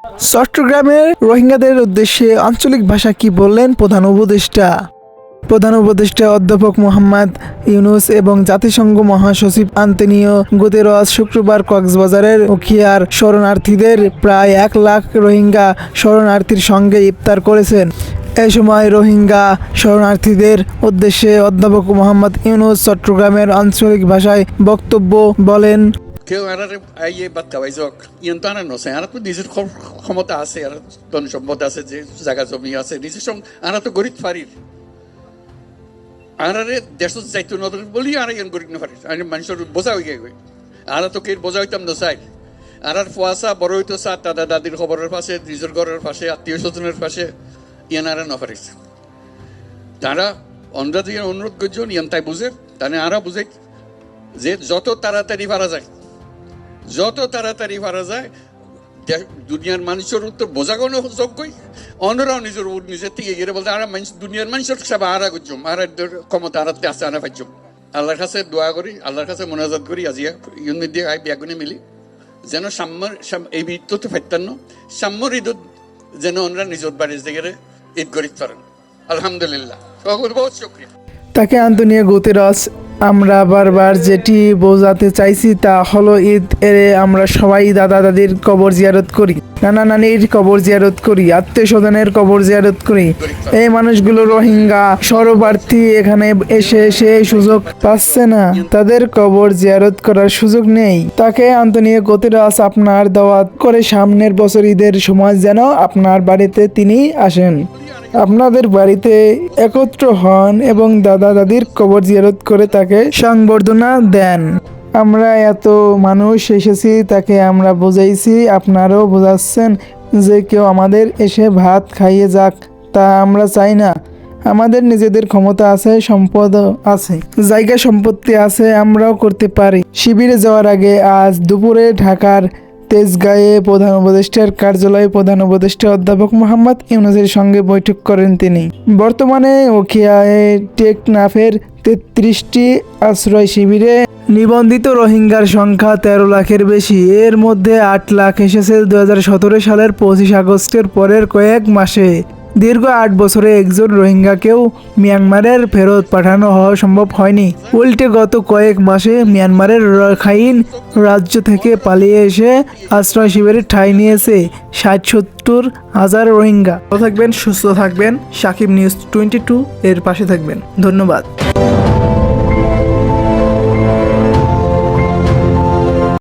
চট্টগ্রামের রোহিঙ্গাদের উদ্দেশ্যে আঞ্চলিক ভাষা কি বললেন প্রধান উপদেষ্টা অধ্যাপক মোহাম্মদ ইউনুস এবং জাতিসংঘ মহাসচিব আন্তোনিও গুতেরেস শুক্রবার কক্সবাজারের উখিয়ার শরণার্থীদের প্রায় 1 লাখ রোহিঙ্গা শরণার্থীর সঙ্গে ইফতার করেছেন। এই সময় রোহিঙ্গা শরণার্থীদের উদ্দেশ্যে অধ্যাপক মোহাম্মদ ইউনুস চট্টগ্রামের আঞ্চলিক ভাষায় বক্তব্য বলেন। কেউ আইয়ে বাদ খাওয়াই যাক ইয়ান তো আনা নছে আনা তো নিজের ক্ষমতা আছে, আর ধন সম্পদ আছে, যে জায়গা জমি আছে নিজের সঙ্গে আনা তো গরিব ফারির আনারে দেশ যাইতো নদর বলি আর ইয়ান গরিব না ফারির আমি মানুষের বোঝা হয়ে গেই আনা তো কে বোঝা হইতাম না চাই আর ফুয়াশা বড় হইতো চা দাদা দাদির খবরের পাশে, নিজের ঘরের পাশে, আত্মীয় স্বজনের পাশে ইয়ান আরা না ফারিস তারা অন্ধা দিয়ে অনুরোধ করছেন ইয়ান তাই বুঝে তাহলে আরা বুঝে যে যত তাড়াতাড়ি পারা যায় দুনিয়ার মানুষের উত্তর বোঝাগোনো যোগ্যই অন্যরাও নিজের থেকে গিয়ে বলতে আর দুনিয়ার মানুষের সব আরা করছুম আর ক্ষমতা আরাতে আছে আনা পাইছুম। আল্লাহর কাছে দোয়া করি, আল্লাহর কাছে মোনাজাত করি আজিয়া ইউনিট দিয়ে ব্যাগুনে মিলি যেন সাম্যর এই ঈদ তো ফাইতান্ন সাম্যর ঈদত যেন ওনারা নিজের বাড়ির জায়গায় ঈদ গরিব করেন। আলহামদুলিল্লাহ, বহুত শুকরিয়া। তাকে আন্তোনিও গুতেরেস আমরা বারবার যেটি বোঝাতে চাইছি তা হলো ঈদ এরে আমরা সবাই দাদা দাদির কবর জিয়ারত করি, নানা নানির কবর জিয়ারত করি, আত্মীয় স্বজনের কবর জিয়ারত করি। এই মানুষগুলো রোহিঙ্গা শরণার্থী এখানে এসে সেই সুযোগ পাচ্ছে না, তাদের কবর জিয়ারত করার সুযোগ নেই। তাকে আন্তোনিও গুতেরেস আপনার দাওয়াত করে সামনের বছর ঈদের সময় যেন আপনার বাড়িতে তিনি আসেন, আপনাদের বাড়িতে একত্র হন এবং দাদা দাদির কবর জিয়ারত করে তাকে সংবর্ধনা দেন। আমরা এত মানুষ এসেছি, তাকে আমরা বোঝাইছি, আপনারাও বোঝাচ্ছেন যে কেউ আমাদের এসে ভাত খাইয়ে যাক, তা আমরা চাই না। আমাদের নিজেদের ক্ষমতা আছে, সম্পদ আছে, জায়গা সম্পত্তি আছে, আমরাও করতে পারি। শিবিরে যাওয়ার আগে আজ দুপুরে ঢাকার তেজগাঁয়ে প্রধান উপদেষ্টার কার্যালয়ে প্রধান উপদেষ্টা অধ্যাপক মোহাম্মদ ইউনুসের সঙ্গে বৈঠক করেন তিনি। বর্তমানে উখিয়ায় টেকনাফের 33টি আশ্রয় শিবিরে নিবন্ধিত রোহিঙ্গার সংখ্যা 13 লাখের বেশি। এর মধ্যে 8 লাখ এসেছে 2017 সালের 25 আগস্টের পরের কয়েক মাসে। দীর্ঘ 8 বছরে একজন রোহিঙ্গাকেও মিয়ানমারের ফেরত পাঠানো হওয়া সম্ভব হয়নি। উল্টে গত কয়েক মাসে মিয়ানমারের রাখাইন রাজ্য থেকে পালিয়ে এসে আশ্রয় শিবিরে ঠাঁই নিয়েছে 60-70 হাজার রোহিঙ্গা। ভালো থাকবেন, সুস্থ থাকবেন, সাকিব নিউজ 22 এর পাশে থাকবেন। ধন্যবাদ।